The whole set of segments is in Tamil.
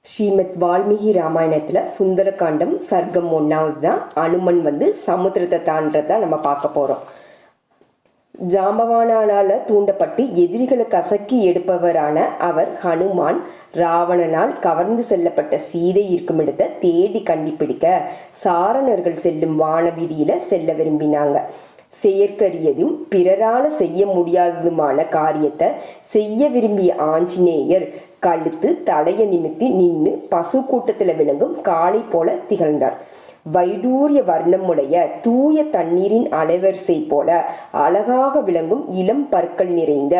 ஸ்ரீமத் வால்மீகி ராமாயணத்தில் சுந்தரகாண்டம் சர்க்கம் 1வது தான். அனுமன் சமுத்திரத்தை தாண்டதை நம்ம பார்க்க போகிறோம். ஜாம்பவானால் தூண்டப்பட்டு எதிரிகளை கசக்கி எடுப்பவரான அவர் ஹனுமான் ராவணனால் கவர்ந்து செல்லப்பட்ட சீதை இருக்கும் இடத்தை தேடி கண்டுபிடிக்க சாரணர்கள் செல்லும் வானவீதியில் செல்ல விரும்பினாங்க. செயற்கரியதும் பிறரால செய்ய முடியாததுமான காரியத்தை செய்ய விரும்பிய ஆஞ்சநேயர் கழுத்து தலைய நிமித்தி நின்று பசு கூட்டத்தில் விளங்கும் காளை போல திகழ்ந்தார். வைடூரிய வர்ணமுடைய தூய தண்ணீரின் அலைவரிசை போல அழகாக விளங்கும் இளம் பற்கள் நிறைந்த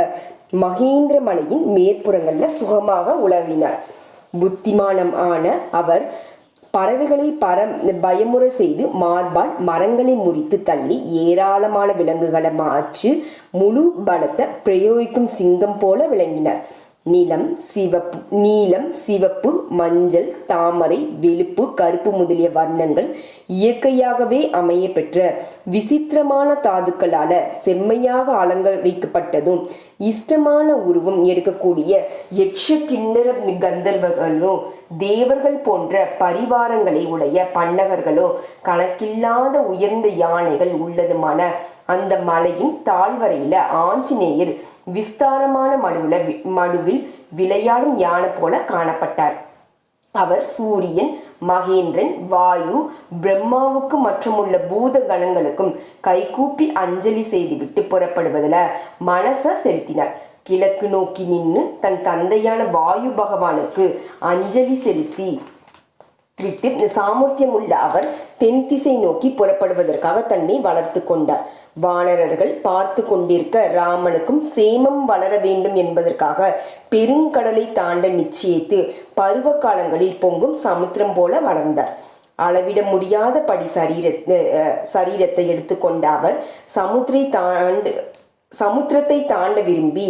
மகேந்திர மலையின் மேற்புறங்கள்ல சுகமாக உலவினார். புத்திமானம் ஆன அவர் பறவைகளை பயமுறை செய்து மார்பால் மரங்களை முறித்து தள்ளி ஏராளமான விலங்குகளை மாற்றி முழு பலத்தை பிரயோகிக்கும் சிங்கம் போல விளங்கினார். நீலம் சிவப்பு மஞ்சள் தாமரை வெளுப்பு கருப்பு முதலிய வர்ணங்கள் இயற்கையாகவே அமைய பெற்ற விசித்திரமான தாதுக்களால செம்மையாக அலங்கரிக்கப்பட்டதும் இஷ்டமான உருவம் எடுக்கக்கூடிய யக்ஷ கிண்ணற கந்தர்வர்களோ தேவர்கள் போன்ற பரிவாரங்களை உடைய பன்னகர்களோ கணக்கில்லாத உயர்ந்த யானைகள் உள்ளதுமான அந்த மலையின் தாழ்வரையில ஆஞ்சநேயர் விஸ்தாரமான மடுவில் விளையாடும் யானை போல காணப்பட்டார். அவர் சூரியன் மகேந்திரன் வாயு பிரம்மாவுக்கு மற்றுமுள்ள பூத கணங்களுக்கும் கைகூப்பி அஞ்சலி செய்துவிட்டு புறப்படுவதில் மனசை செலுத்தினார். கிழக்கு நோக்கி நின்று தன் தந்தையான வாயு பகவானுக்கு அஞ்சலி செலுத்தி விட்டு சாமர்த்தியம் உள்ள அவர் தென் திசை நோக்கி புறப்படுவதற்காக தன்னை வளர்த்து கொண்டார். வானரர்கள் பார்த்து கொண்டிருக்க ராமனுக்கும் சேமம் வளர வேண்டும் என்பதற்காக பெருங்கடலை தாண்ட நிச்சயித்து பருவ காலங்களில் பொங்கும் சமுத்திரம் போல வளர்ந்தார். அளவிட முடியாத படி சரீரத்தை எடுத்துக்கொண்ட அவர் சமுத்திரத்தை தாண்ட விரும்பி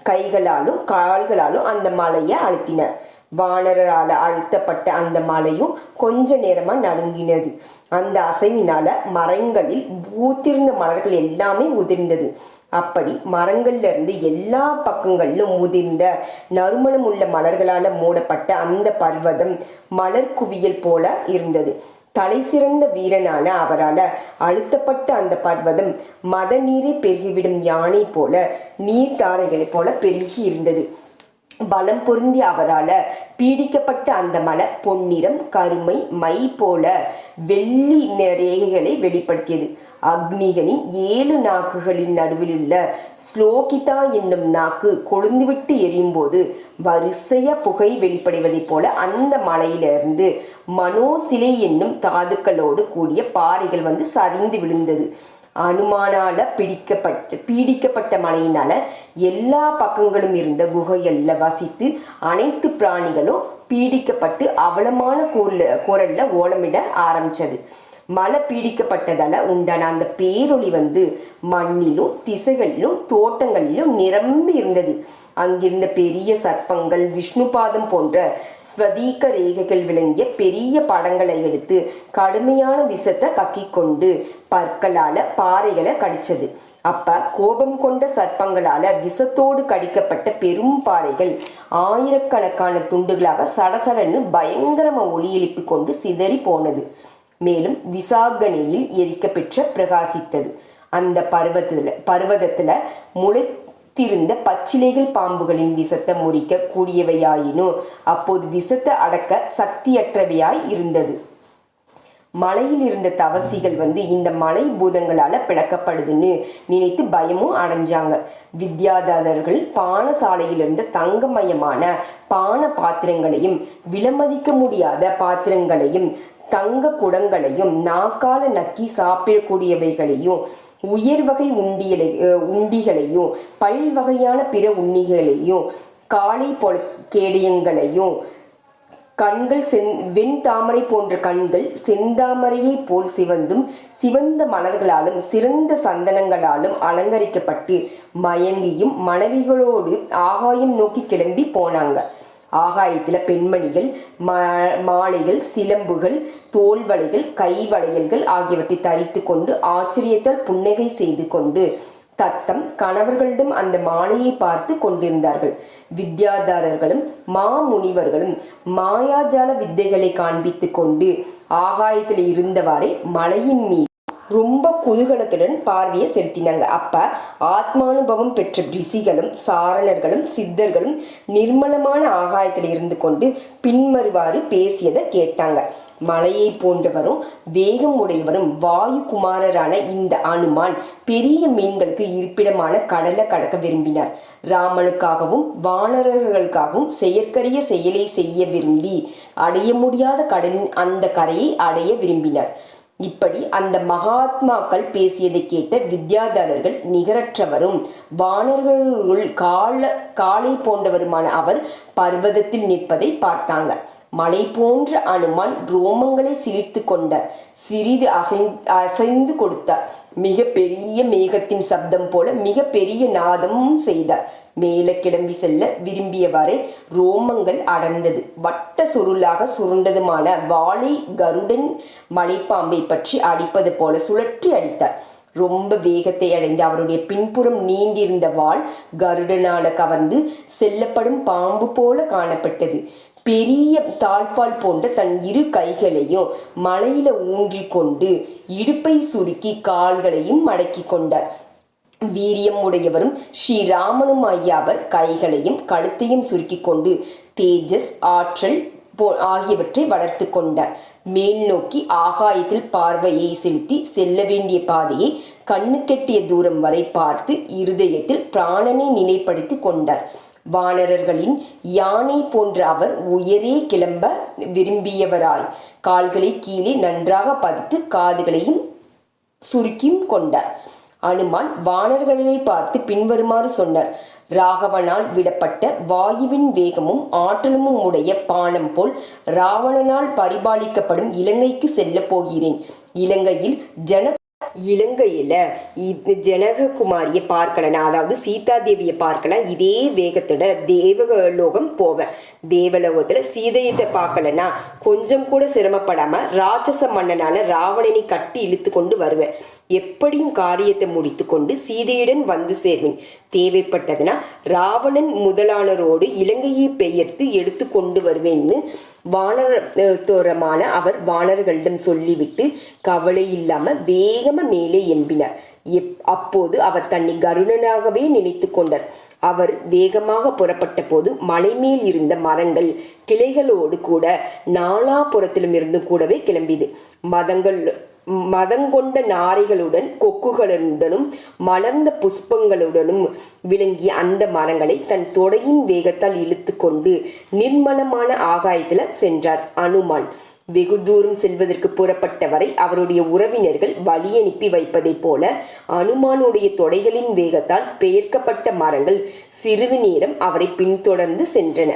கைகளாலும் கால்களாலும் அந்த மலையை அழுத்தினார். வானரால் அழுத்தப்பட்ட அந்த மலையும் கொஞ்ச நேரமா நடுங்கினது. அந்த அசைவினால மரங்களில் பூத்திருந்த மலர்கள் எல்லாமே உதிர்ந்தது. அப்படி மரங்கள்ல இருந்து எல்லா பக்கங்களிலும் உதிர்ந்த நறுமணம் உள்ள மலர்களால மூடப்பட்ட அந்த பர்வதம் மலர் குவியல் போல இருந்தது. தலை சிறந்த வீரனான அவரால் அழுத்தப்பட்ட அந்த பர்வதம் மத நீரை பெருகிவிடும் யானை போல நீர்த்தாரைகளை போல பெருகி இருந்தது. பலம் பொருந்தி அவரால் பீடிக்கப்பட்ட அந்த மலை பொன்னிறம் கருமை மை போல வெள்ளி ரேகைகளை வெளிப்படுத்தியது. அக்னிகனின் 7 நாக்குகளின் நடுவில் உள்ள ஸ்லோகிதா என்னும் நாக்கு கொழுந்துவிட்டு எரியும் போது வரிசைய புகை வெளிப்படுவதை போல அந்த மலையிலிருந்து மனோசிலை என்னும் தாதுக்களோடு கூடிய பாறைகள் சரிந்து விழுந்தது. அனுமானால பீடிக்கப்பட்ட மலையினால எல்லா பக்கங்களும் இருந்த குகைகள்ல வசித்து அனைத்து பிராணிகளும் பீடிக்கப்பட்டு அவலமான குரல்ல ஓலமிட ஆரம்பிச்சது. மலை பீடிக்கப்பட்டதால உண்டான அந்த பேரொளி மண்ணிலும் திசைகளிலும் தோட்டங்களிலும் நிரம்பி இருந்தது. அங்கிருந்த பெரிய சர்ப்பங்கள் விஷ்ணுபாதம் போன்ற ஸ்வதீக ரேகைகள் விளங்கிய பெரிய படங்களை எடுத்து கடுமையான விஷத்தை கக்கிக்கொண்டு பற்களால பாறைகளை கடிச்சது. அப்ப கோபம் கொண்ட சர்ப்பங்களால விஷத்தோடு கடிக்கப்பட்ட பெரும் பாறைகள் ஆயிரக்கணக்கான துண்டுகளாக சடசடன்னு பயங்கரமா ஒளி எழுப்பி கொண்டு சிதறி போனது. மேலும் விசாகனையில் எரிக்க பெற்ற பிரகாசித்தது. அந்த பர்வதத்துல முளைத்திருந்த பச்சிலைகள் பாம்புகளின் விஷத்தை முறிக்க கூடியவையாயினும் அப்போது விஷத்தை அடக்க சக்தியற்றவையாய் இருந்தது. மலையில் இருந்த தவசிகள் இந்த மலை பூதங்களால பிளக்கப்படுதுன்னு நினைத்து பயமும் அடைஞ்சாங்க. வித்யாதாரர்கள் பானசாலையில் இருந்த தங்கமயமான பான பாத்திரங்களையும் விலமதிக்க முடியாத பாத்திரங்களையும் தங்க குடங்களையும் நாக்கால நக்கி சாப்பிடக்கூடியவைகளையும் உயர்வகை உண்டிகளையும் பல்வகையான பிற உண்ணிகளையும் காளை போல கேடயங்களையும் கண்கள் வெண் தாமரை போன்ற கண்கள் செந்தாமரையை போல் சிவந்த மலர்களாலும் சிறந்த சந்தனங்களாலும் அலங்கரிக்கப்பட்டு மயங்கியும் மனைவிகளோடு ஆகாயம் நோக்கி கிளம்பி போனாங்க. ஆகாயத்துல பெண்மணிகள் மாலைகள் சிலம்புகள் தோல்வளைகள் கை வளையல்கள் ஆகியவற்றை தரித்து கொண்டு ஆச்சரியத்தால் புன்னகை செய்து கொண்டு தத்தம் கணவர்களிடம் அந்த மாலையை பார்த்து கொண்டிருந்தார்கள். வித்யாதாரர்களும் மாமுனிவர்களும் மாயாஜால வித்தைகளை காண்பித்து கொண்டு ஆகாயத்தில் இருந்தவாறே மலையின் மீது ரொம்ப குதூகலத்துடன் பார்வையை செலுத்தினாங்க. அப்ப ஆத்மானுபவம் பெற்ற ரிஷிகளும் சாரணர்களும் சித்தர்களும் நிர்மலமான ஆகாயத்தில் இருந்து கொண்டு பின்வருவாறு பேசியதை கேட்டாங்க. மலையை போன்றவரும் வேகம் உடையவரும் வாயு குமாரரான இந்த அனுமான் பெரிய மீன்களுக்கு இருப்பிடமான கடலை கடக்க விரும்பினார். ராமனுக்காகவும் வானரர்களுக்காகவும் செயற்கரிய செயலை செய்ய விரும்பி அடைய முடியாத கடலின் அந்த கரையை அடைய விரும்பினார். இப்படி அந்த மகாத்மாக்கள் பேசியதை கேட்ட வித்யாதரர்கள் நிகரற்றவரும் வானர்களுள் காளை போன்றவருமான அவர் பர்வதத்தில் நிற்பதை பார்த்தாங்க. மலை போன்ற அனுமான் ரோமங்களை சிலிர்த்து கொண்டார். சிறிது அசைந்து கொடுத்தார். மிக பெரிய மேகத்தின் சப்தம் போல மிக பெரிய நாதமும் செய்தார். மேலே கிளம்பி செல்ல விரும்பியவாறே ரோமங்கள் அடர்ந்தது. வட்ட சுருளாக சுருண்டதுமான வாளை கருடன் மலைப்பாம்பை பற்றி அடிப்பது போல சுழற்றி அடித்தார். ரொம்ப வேகத்தை அடைந்து அவருடைய பின்புறம் நீண்டிருந்த வாள் கருடனால கவர்ந்து செல்லப்படும் பாம்பு போல காணப்பட்டது. பெரிய தாழ்பால் போன்ற தன் இரு கைகளையும் மலையில ஊன்றி கொண்டு இடுப்பை சுருக்கி கால்களையும் மடக்கி கொண்டார். வீரியம் உடையவரும் ஸ்ரீராமனும் அவர் கைகளையும் கழுத்தையும் சுருக்கி கொண்டு தேஜஸ் ஆற்றல் ஆகியவற்றை வளர்த்து கொண்டார். மேல் நோக்கி ஆகாயத்தில் பார்வையை செலுத்தி செல்ல வேண்டிய பாதையை கண்ணு கெட்டிய தூரம் வரை பார்த்து இருதயத்தில் பிராணனை நிலைப்படுத்தி கொண்டார். வானரர்களின் யானை போன்ற அவர் உயரே கிளம்ப விரும்பியவராய் கால்களை கீழே நன்றாக பதித்து காதுகளையும் சுருக்கியும் கொண்டார். அனுமான் வானர்களை பார்த்து பின்வருமாறு சொன்னார். ராகவனால் விடப்பட்ட வாயுவின் வேகமும் ஆற்றலும் உடைய பானம் போல் ராவணனால் பரிபாலிக்கப்படும் இலங்கைக்கு செல்ல போகிறேன். இலங்கையில ஜனககுமாரியை பார்க்கலாம், அதாவது சீதாதேவியை பார்க்கலாம். இதே வேகத்தோட தேவலோகம் போவேன். தேவலோகத்துல சீதையத்தை பார்க்கலன்னா கொஞ்சம் கூட சிரமப்படாம ராட்சச மன்னனான ராவணனை கட்டி இழுத்து கொண்டு வருவேன். எப்படியும் காரியத்தை முடித்து கொண்டு சீதையுடன் வந்து சேர்வேன். தேவைப்பட்டதுன்னா ராவணன் முதலானரோடு இலங்கையை பெயர்த்து எடுத்து கொண்டு வருவேன்னு வானரமான அவர் வானர்களிடம் சொல்லிவிட்டு கவலை இல்லாம வேகமா மேலே எம்பினார். அப்போது அவர் தன்னை கருடனாகவே நினைத்து கொண்டார். அவர் வேகமாக புறப்பட்ட போது மலை மேல் இருந்த மரங்கள் கிளைகளோடு கூட நாலாபுறத்திலும் இருந்து கூடவே கிளம்பியது. மதங்கொண்ட நாரைகளுடன் கொக்குகளுடனும் மலர்ந்த புஷ்பங்களுடனும் விளங்கிய அந்த மரங்களை தன் தொடையின் வேகத்தால் இழுத்து கொண்டு நிர்மலமான ஆகாயத்துல சென்றார் அனுமான். வெகு தூரம் செல்வதற்கு புறப்பட்டவரை அவருடைய உறவினர்கள் வழி அனுப்பி வைப்பதைப் போல அனுமானுடைய தொடைகளின் வேகத்தால் பெயர்க்கப்பட்ட மரங்கள் சிறிது நேரம் அவரை பின்தொடர்ந்து சென்றன.